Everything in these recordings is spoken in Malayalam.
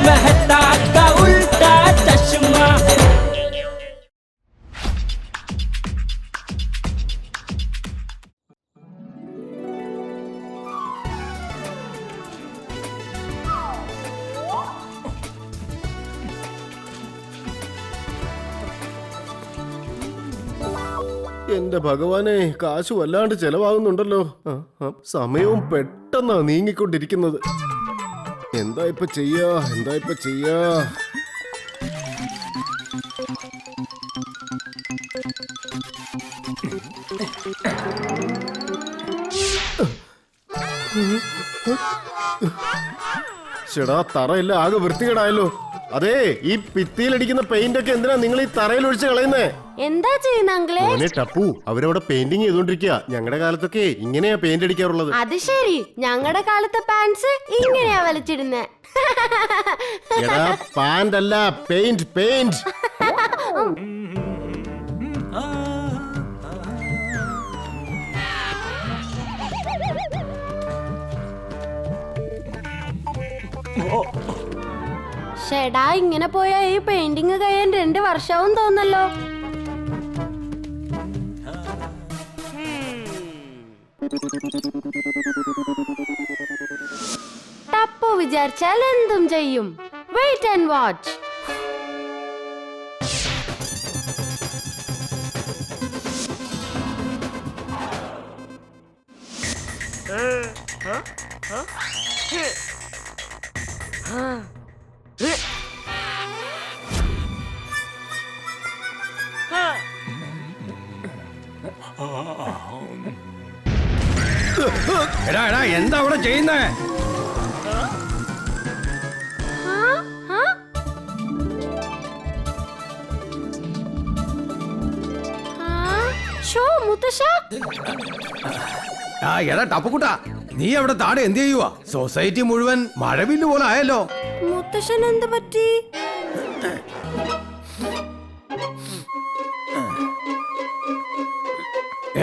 मेहता का उल्टा चश्मा। എന്റെ ഭഗവാനെ, കാശ് വല്ലാണ്ട് ചെലവാകുന്നുണ്ടല്ലോ. സമയവും പെട്ടെന്നാ നീങ്ങിക്കൊണ്ടിരിക്കുന്നത്. എന്താ ഇപ്പൊ ചെയ്യാ? ചേടാ, തറയില്ല, ആകെ വൃത്തികേടായല്ലോ. അതെ, ഈ ഭിത്തിയിലടിക്കുന്ന പെയിന്റ് ഒക്കെ എന്തിനാ നിങ്ങൾ ഈ തറയിൽ ഒഴിച്ച് കളയുന്നേ? എന്താ ചെയ്യുന്ന അങ്കിളെ? മോനെ ടപ്പു, അവരവിടെ പെയിന്റിങ് ചെയ്തോണ്ടിരിക്കുക. ഞങ്ങളുടെ കാലത്തൊക്കെ ഇങ്ങനെയാ പെയിന്റ് അടിക്കാറുള്ളത്. അത് ശരി, ഞങ്ങളുടെ കാലത്തെ പാൻസ് ഇങ്ങനെയാ വലിച്ചിടുന്നേ. എടാ, പാന്റ് അല്ല, പെയിന്റ്. ഷെടാ, ഇങ്ങനെ പോയാ ഈ പെയിന്റിങ് കഴിയാൻ 2 വർഷവും തോന്നല്ലോ. ടപ്പു വിചാരിച്ചാൽ എന്തും ചെയ്യും. Wait and watch. എടാ എടാ, എന്താ അവിടെ ചെയ്യുന്നേ? എടാ ടപ്പുക്കുട്ടാ, നീ അവിടെ താഴെ എന്ത് ചെയ്യുവാ? സൊസൈറ്റി മുഴുവൻ മഴവില്ല് പോലെ ആയല്ലോ. മുത്തശ്ശൻ എന്ത് പറ്റി?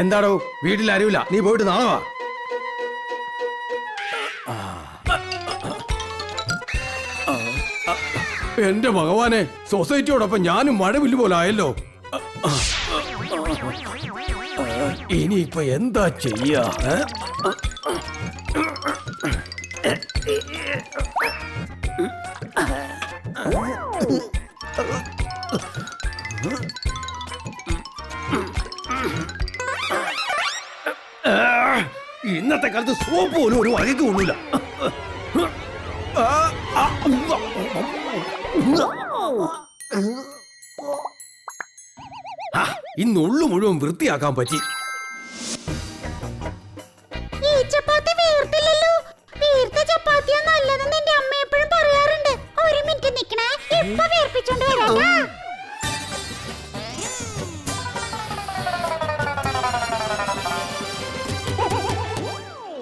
എന്താടോ, വീട്ടിൽ അറിയില്ല, നീ പോയിട്ട് നാളെ വാ. എന്റെ ഭഗവാനെ, സൊസൈറ്റിയോടൊപ്പം ഞാനും മഴവില്ല് പോലെ ആയല്ലോ. ഇനിയിപ്പൊ എന്താ ചെയ്യാ? ഇന്നത്തെ കാലത്ത് സോപ്പ് പോലും ഒരു വകയ്ക്ക് കൊള്ളൂല. ഇന്നുള്ളു മുഴുവൻ വൃത്തിയാക്കാൻ പറ്റി.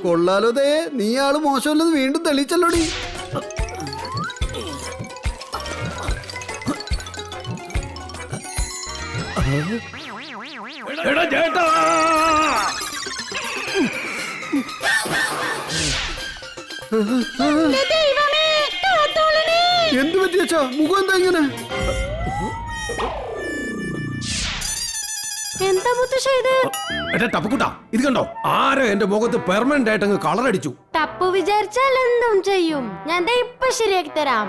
കൊള്ളാലോ ദേ, നീ ആള് മോശമല്ലെന്ന് വീണ്ടും തെളിയിച്ചല്ലോടി. എന്ത് പറ്റിയച്ചാ? മുഖം എന്താ ഇങ്ങനെ? എന്താ മുത്തശ്ശ ഇത്? ടപ്പുക്കുട്ടാ, ഇത് കണ്ടോ? ആരോ എന്റെ മുഖത്ത് പെർമനന്റ് ആയിട്ട് അങ്ങ് കളർ അടിച്ചു. ടപ്പു വിചാരിച്ചാൽ എന്തും ചെയ്യും. ഞാൻ ഇപ്പൊ ശരിയാക്കി തരാം.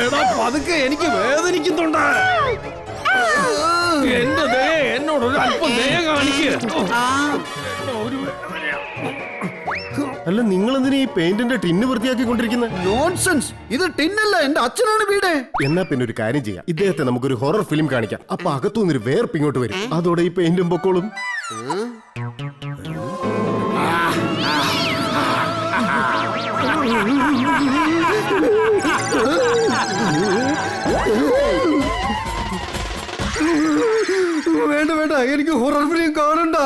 എടാ പതുക്കെ, എനിക്ക് വേദനിക്കുന്നുണ്ട്. എന്റെ ദേ എന്നോടൊരു അല്പം ദയ കാണിക്കുക. അല്ല, നിങ്ങൾ എന്തിനാ ഈ പെയിന്റിന്റെ ടിന്ന് വൃത്തിയാക്കിക്കൊണ്ടിരിക്കുന്നത്? നോൺസെൻസ്, ഇത് ടിന്നല്ല, എന്റെ അച്ഛനാണ് വീട്. എന്നാ പിന്നെ ഒരു കാര്യം ചെയ്യാം, ഇദ്ദേഹത്തെ നമുക്കൊരു ഹൊറർ ഫിലിം കാണിക്കാം. അപ്പൊ അകത്തുനിന്നൊരു വേർപ്പ് ഇങ്ങോട്ട് വരും. അതോടെ ഈ പെയിന്റും പൊക്കോളും. വേണ്ട വേണ്ട, എനിക്ക് ഹൊറർ ഫിലിം കാണണ്ട.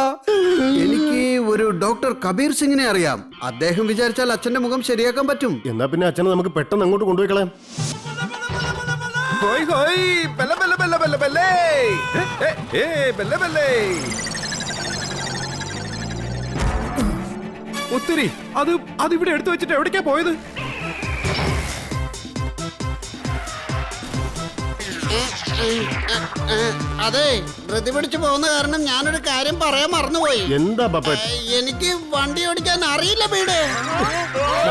എനിക്ക് ഒരു ഡോക്ടർ കബീർ സിംഗിനെ അറിയാം. അദ്ദേഹം വിചാരിച്ചാൽ അച്ഛന്റെ മുഖം ശരിയാക്കാൻ പറ്റും. എന്നാ പിന്നെ അച്ഛനെ നമുക്ക് പെട്ടെന്ന് അങ്ങോട്ട് കൊണ്ടുപോയി കളയാം. ഹോയ് ഹോയ് ബെല്ല ബെല്ല ബെല്ല ബെല്ല ബെല്ലേ ബെല്ല ബെല്ലേ. ഒത്തിരി അതിവിടെ എടുത്തു വെച്ചിട്ട് എവിടേക്കാ പോയത്? അതെ, ധൃതി പിടിച്ചു പോകുന്ന കാരണം ഞാനൊരു കാര്യം പറയാൻ മറന്നുപോയി. എന്താ പപ്പറ്റ്? എനിക്ക് വണ്ടി ഓടിക്കാൻ അറിയില്ല വീട്.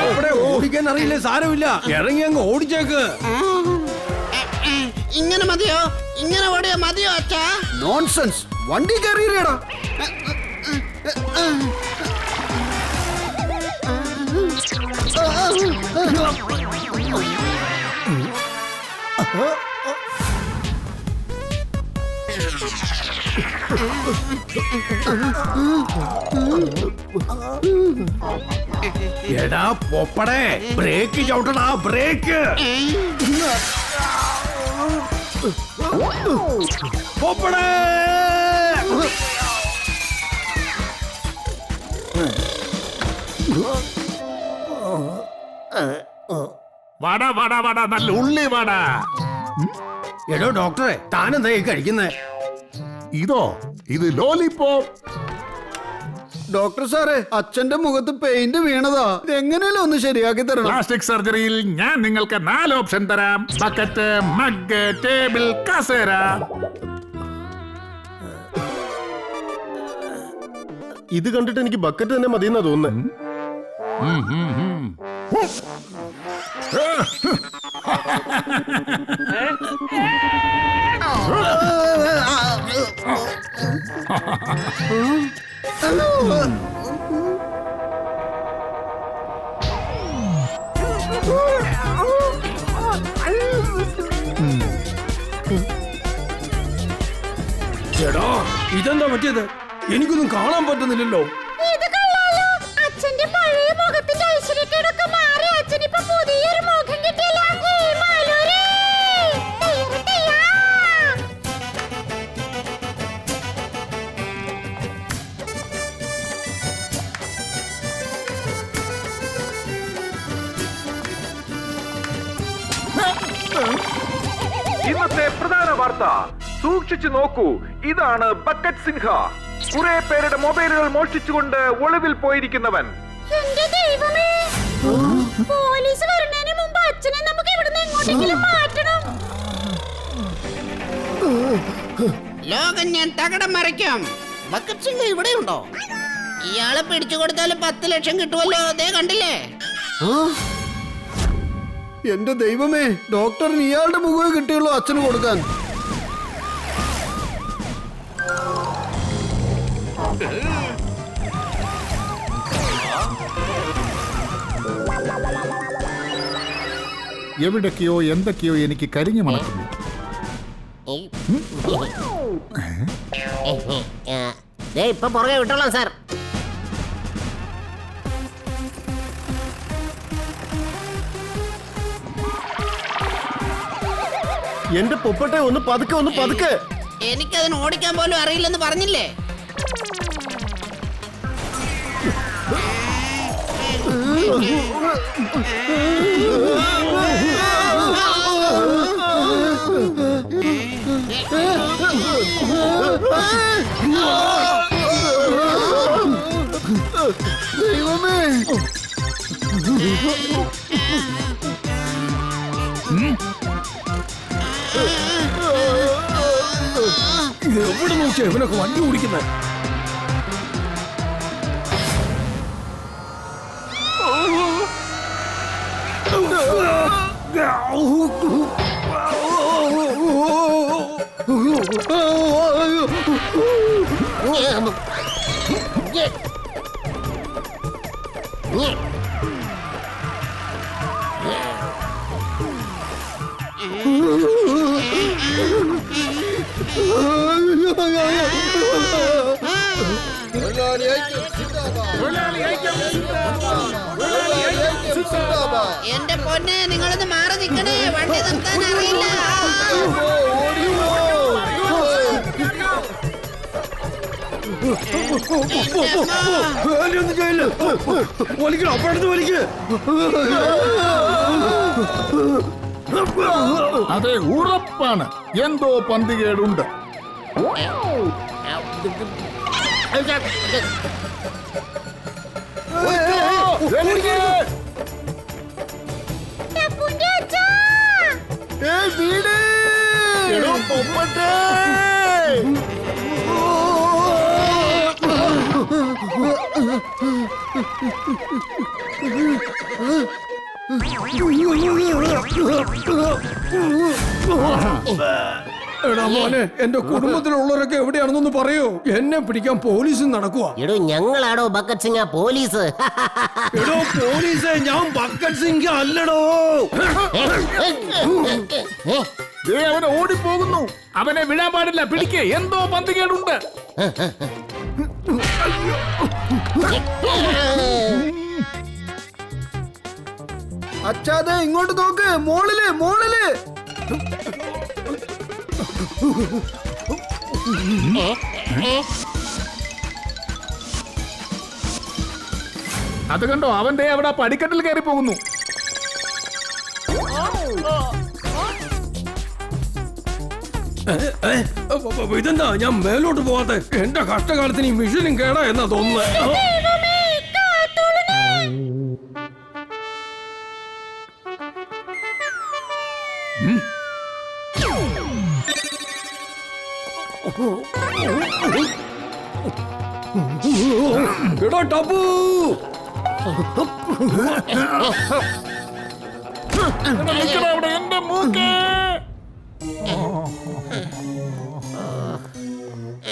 അവിടെ ഓടിക്കാൻ അറിയില്ലേ? സാരമില്ല, ഇറങ്ങി അങ്ങ് ഓടിച്ചേക്ക്. ഇങ്ങനെ മതിയോ? ഇങ്ങനെ ഓടിയാ മതിയോ അച്ഛാ? നോൺസെൻസ്, വണ്ടി കയറിയില്ലേടാ. എടാ പൊപ്പടേ, ബ്രേക്ക് ചവിട്ടടാ, ബ്രേക്ക്. പൊപ്പടേ. വാടാ വാടാ വാടാ, നല്ല ഉള്ളി വാടാ. എടോ ഡോക്ടറെ, താനെന്താ ഈ കഴിക്കുന്നേ? ഇത് ലോലിപോപ്പ്. ഡോക്ടർ സാറേ, അച്ഛന്റെ മുഖത്ത് പെയിന്റ് വീണതാ. എങ്ങനെയല്ലോ ഒന്ന് ശരിയാക്കി തരണം. പ്ലാസ്റ്റിക് സർജറിയിൽ ഞാൻ നിങ്ങൾക്ക് 4 ഓപ്ഷൻ തരാം: ബക്കറ്റ്, മഗ്, ടേബിൾ, കസേര. ഇത് കണ്ടിട്ട് എനിക്ക് ബക്കറ്റ് തന്നെ മതിയെന്നാ തോന്നുന്നത്. എടാ, ഇതെന്താ പറ്റിയത്? എനിക്കൊന്നും കാണാൻ പറ്റുന്നില്ലല്ലോ. അച്ഛന്റെ പഴയ മുഖത്തിന്റെ ഐശ്വര്യക്കേടൊക്കെ മാറി അച്ഛനിപ്പോ പുതിയൊരു മുഖം കിട്ടിയല്ലോ. ഇന്നത്തെ പ്രധാന വാർത്ത സൂക്ഷിച്ചു നോക്കൂ. ഇതാണ് ബക്കറ്റ് സിൻഹ, കുറെ പേരുടെ മൊബൈലുകൾ മോഷ്ടിച്ചുകൊണ്ട് ഒളിവിൽ പോയിരിക്കുന്നവൻ. എന്റെ ദൈവമേ, പോലീസ് വരുന്നതിന് മുമ്പ് അച്ഛനെ നമുക്ക് ഇവിടുന്ന് എങ്ങോട്ടെങ്കിലും മാറ്റണം. ലോകം ഞാൻ തകടം മറിക്കാം. ബക്കറ്റ് സിംഗ് ഇവിടെയുണ്ടോ? ഇയാളെ പിടിച്ചു കൊടുത്താലും 10 ലക്ഷം കിട്ടുമല്ലോ. അതേ കണ്ടില്ലേ? എന്റെ ദൈവമേ, ഡോക്ടറിന് ഇയാളുടെ മുഖമേ കിട്ടിയുള്ളൂ അച്ഛന് കൊടുക്കാൻ. എവിടൊക്കെയോ എന്തൊക്കെയോ എനിക്ക് കരിഞ്ഞു മണക്കുന്നു. ഇപ്പൊ പുറകെ വിട്ടോളാം സാർ. എന്റെ പൊപ്പട്ടെ, ഒന്ന് പതുക്കെ. എനിക്കതിന് ഓടിക്കാൻ പോലും അറിയില്ലെന്ന് പറഞ്ഞില്ലേ? ദൈവമേ, എവിടെ നോക്കിയാ ഇവനൊക്കെ വണ്ടി ഓടിക്കുന്നത്? എന്റെ പൊന്നെ, നിങ്ങളൊന്ന് മാറി നിൽക്കണേ. വണ്ടി നിർത്താൻ അറിയില്ല. അതെ, ഉറപ്പാണ് എന്തോ പന്തികേടുണ്ട്. ടപ്പുന്റെ അച്ഛാ. എടോ, പൊമ്മട്ടെ. എടാ മോനെ, എന്റെ കുടുംബത്തിലുള്ളവരൊക്കെ എവിടെയാണെന്നൊന്ന് പറയോ? എന്നെ പിടിക്കാൻ പോലീസ് നടക്കുക. എടോ, ഞങ്ങളാടോ ബക്കറ്റ് സിംഗ് പോലീസ്. എടോ പോലീസേ, ഞാൻ ബക്കറ്റ് സിംഗ് അല്ലടോ. ദേ, അവൻ ഓടിപ്പോകുന്നു. അവനെ വിടാൻ പാടില്ല. പിടിക്കേ, എന്തോ പന്തികേടുണ്ട്. അച്ഛാതെ ഇങ്ങോട്ട് നോക്ക്, മോളില് മോളില്. അത് കണ്ടോ, അവന്റെ അവിടെ പടിക്കെട്ടിൽ കയറി പോകുന്നു. ഇതെന്താ ഞാൻ മേലോട്ട് പോവാത്ത? എന്റെ കഷ്ടകാലത്തിന് ഈ മിഷനും കേടാ എന്നാ തോന്നുന്നത്. ദൈവമേ, കാത്തോളണേ. എടാ ടപ്പു, നിൽക്കടാ അവിടെ, എന്റെ മൂക്ക്.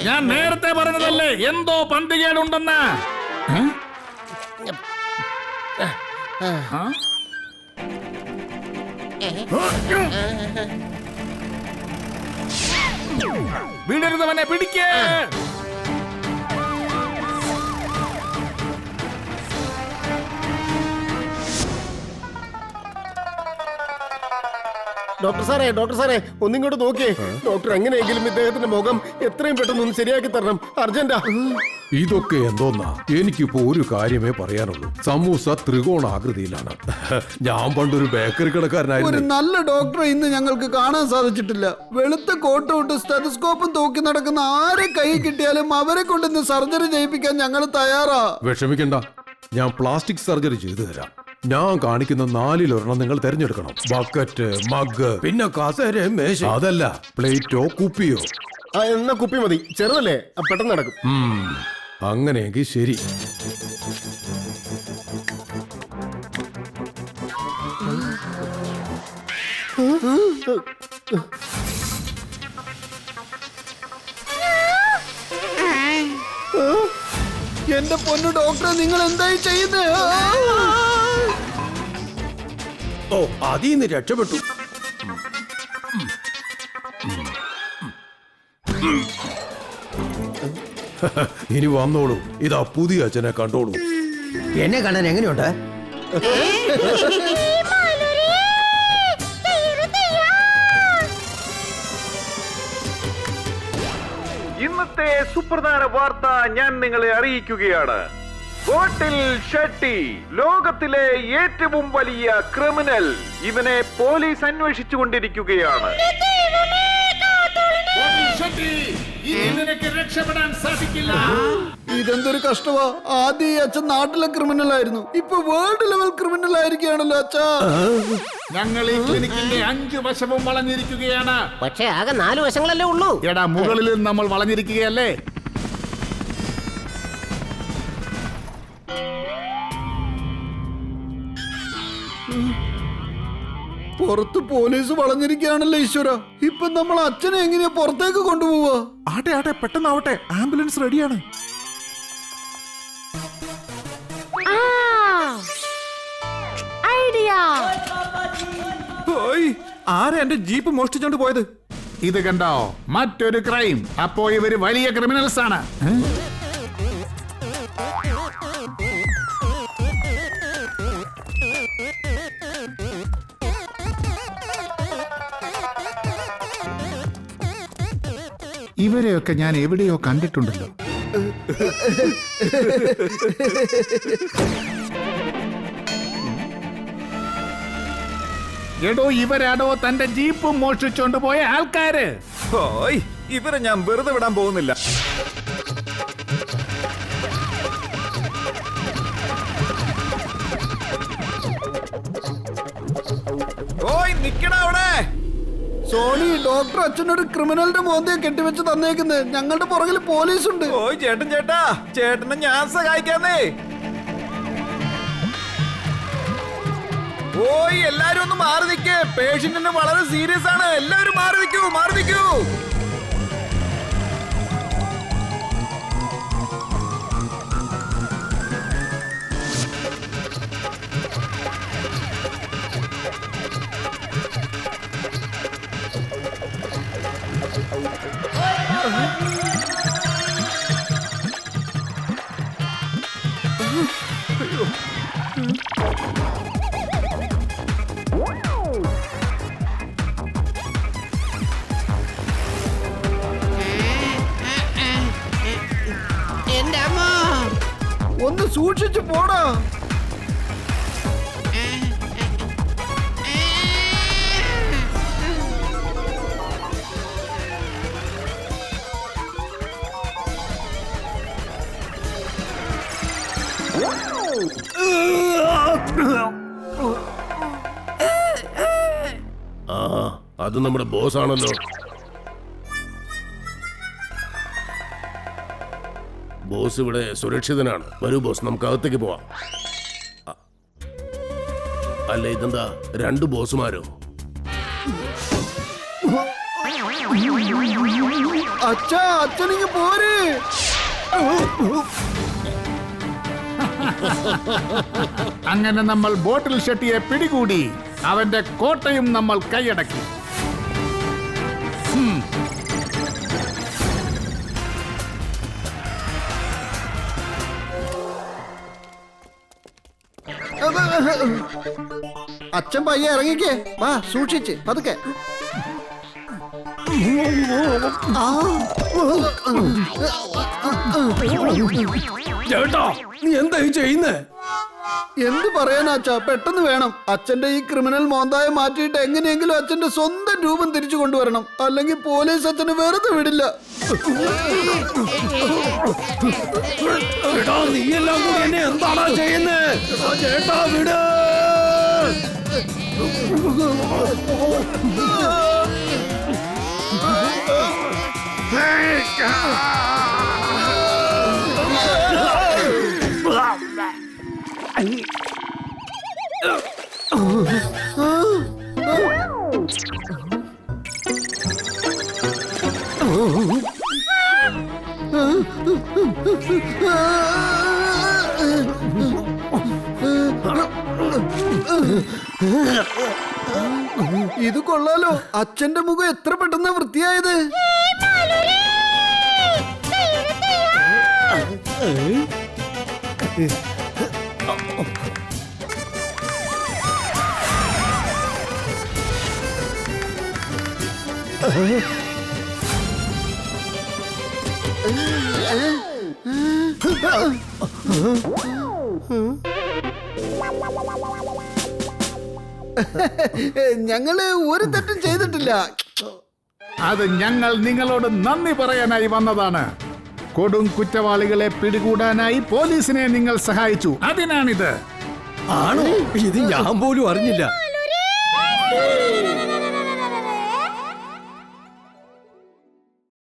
ഞാൻ നേരത്തെ പറഞ്ഞതല്ലേ എന്തോ പന്തികേടുണ്ടെന്ന്. വീടരുതവനെ, പിടിക്കേ. ഡോക്ടർ സാറേ ഒന്നിങ്ങോട്ട് നോക്കിയേ. ഡോക്ടർ എങ്ങനെയെങ്കിലും ഇദ്ദേഹത്തിന്റെ മുഖം എത്രയും പെട്ടെന്ന് ഒന്ന് ശരിയാക്കി തരണം, അർജന്റാ. ഇതൊക്കെ എന്തോന്നാ? എനിക്കിപ്പോ ഒരു കാര്യമേ പറയാനുള്ളൂ. സമൂസ ത്രികോണാകൃതിയിലാണ്. ഞാൻ പണ്ടൊരു ബേക്കറി ഒരു കടക്കാരനായിരുന്നു. നല്ല ഡോക്ടറെ ഇന്ന് ഞങ്ങൾക്ക് കാണാൻ സാധിച്ചിട്ടില്ല. വെളുത്ത കോട്ടോട്ട് സ്റ്റെതസ്കോപ്പും തൂക്കി നടക്കുന്ന ആരെ കൈ കിട്ടിയാലും അവരെ കൊണ്ട് ഇന്ന് സർജറി ചെയ്യിപ്പിക്കാൻ ഞങ്ങൾ തയ്യാറാ. വിഷമിക്കണ്ട, ഞാൻ പ്ലാസ്റ്റിക് സർജറി ചെയ്തു തരാം. ഞാൻ കാണിക്കുന്ന 4 നിങ്ങൾ തിരഞ്ഞെടുക്കണം. ബക്കറ്റ്, മഗ്, പിന്നെ കസേര, മേശ. അതല്ല പ്ലേറ്റോ കുപ്പിയോ. എന്നാ കുപ്പി മതി, ചെറുതല്ലേ, പെട്ടെന്ന് നടക്കും. അങ്ങനെയെങ്കിൽ ശരി. എന്റെ പൊന്നു ഡോക്ടറെ, നിങ്ങൾ എന്തായി ചെയ്യുന്നത്? ഓ, അതീന്ന് രക്ഷപ്പെട്ടു. ഇനി വന്നോളൂ, ഇതാ പുതിയ അച്ഛനെ കണ്ടോളൂ. എന്നെ കാണാൻ എങ്ങനെയുണ്ട്? ഇന്നത്തെ സുപ്രധാന വാർത്ത ഞാൻ നിങ്ങളെ അറിയിക്കുകയാണ്. ബോട്ടിൽ ഷെട്ടി, ലോകത്തിലെ ഏറ്റവും വലിയ ക്രിമിനൽ. ഇവനെ പോലീസ് അന്വേഷിച്ചുകൊണ്ടിരിക്കുകയാണ്. ഇനി നിനക്ക് രക്ഷപ്പെടാൻ സാധിക്കില്ല. ഇതെന്തൊരു കഷ്ടമാ. ആദ്യം ഈ അച്ഛൻ നാട്ടിലെ ക്രിമിനൽ ആയിരുന്നു, ഇപ്പൊ വേൾഡ് ലെവൽ ക്രിമിനൽ ആയിരിക്കുകയാണല്ലോ അച്ഛാ. ഞങ്ങൾ ഈ ക്ലിനിക്കിന്റെ 5 വശവും വളഞ്ഞിരിക്കുകയാണ്. പക്ഷേ ആകെ 4 വശങ്ങളല്ലേ ഉള്ളൂ. എടാ, മുകളിൽ നമ്മൾ വളഞ്ഞിരിക്കുകയല്ലേ. പുറത്ത് പോലീസ് വളഞ്ഞിരിക്കുകയാണല്ലോ ഈശ്വര. ഇപ്പൊ നമ്മൾ അച്ഛനെ എങ്ങനെയാ പുറത്തേക്ക് കൊണ്ടുപോവാ? ആട്ടെ പെട്ടെന്നാവട്ടെ, ആംബുലൻസ് റെഡിയാണ്. ഐഡിയ. ആരാ എന്റെ ജീപ്പ് മോഷ്ടിച്ചോണ്ട് പോയത്? ഇത് കണ്ടോ, മറ്റൊരു ക്രൈം. അപ്പോ ഇവര് വലിയ ക്രിമിനൽസ് ആണ്. ഇവരെയൊക്കെ ഞാൻ എവിടെയോ കണ്ടിട്ടുണ്ടല്ലോ. എടോ ഇവരാടോ തന്റെ ജീപ്പ് മോഷ്ടിച്ചോണ്ട് പോയ ആൾക്കാര്. ഓയ് ഇവരെ ഞാൻ വെറുതെ വിടാൻ പോകുന്നില്ല. ഓയ് നിക്കണ അവിടെ. സോണി, ഡോക്ടർ അച്ഛനൊരു ക്രിമിനലിന്റെ മോന്തയെ കെട്ടിവെച്ച് തന്നേക്കുന്നത്. ഞങ്ങളുടെ പുറകിൽ പോലീസ് ഉണ്ട്. ഓയ് ചേട്ടാ ചേട്ടനെ ഞാൻ സഹായിക്കാന്നേ. ഓയ് എല്ലാരും ഒന്ന് മാറി നിൽക്കേ. പേഷ്യന്റിന് വളരെ സീരിയസ് ആണ്. എല്ലാവരും മാറി നിൽക്കൂ. എന്റെ അമ്മ, ഒന്ന് സൂക്ഷിച്ചു പോടാ. ആ അത് നമ്മുടെ ബോസ് ആണല്ലോ. ബോസ് ഇവിടെ സുരക്ഷിതനാണ്. വരൂ ബോസ്, നമുക്ക് അകത്തേക്ക് പോവാം. അല്ല ഇതെന്താ 2 ബോസുമാരോ? അച്ഛനിങ്ങ് പോര്. അങ്ങനെ നമ്മൾ ബോട്ടിൽ ഷെട്ടിയെ പിടികൂടി. അവന്റെ കോട്ടയും നമ്മൾ കൈയടക്കി. അച്ഛൻ പയ്യെ ഇറങ്ങിക്കേ. വാ, സൂക്ഷിച്ച് പതുക്കെ. ചേട്ടാ നീ എന്താ ഈ ചെയ്യുന്നേ? എന്ത് പറയാനാ അച്ഛാ, പെട്ടെന്ന് വേണം. അച്ഛന്റെ ഈ ക്രിമിനൽ മോന്തായെ മാറ്റിയിട്ട് എങ്ങനെയെങ്കിലും അച്ഛന്റെ സ്വന്തം രൂപം തിരിച്ചു കൊണ്ടുവരണം. അല്ലെങ്കിൽ പോലീസ് അച്ഛന് വെറുതെ വിടില്ല. നീ എല്ലാം കൂടി എന്നെ എന്താണോ ചെയ്യുന്നേ? ചേട്ടാ വിട്. ഇത് കൊള്ളാലോ. അച്ഛന്റെ മുഖം എത്ര പെട്ടെന്ന് വൃത്തിയായത്. ഞങ്ങള് ഒരു തെറ്റും ചെയ്തിട്ടില്ല. അത് ഞങ്ങൾ നിങ്ങളോട് നന്ദി പറയാനായി വന്നതാണ്. കൊടും കുറ്റവാളികളെ പിടികൂടാനായി പോലീസിനെ നിങ്ങൾ സഹായിച്ചു. അതിനാണിത്. ആണോ? ഇത് ഞാൻ പോലും അറിഞ്ഞില്ല.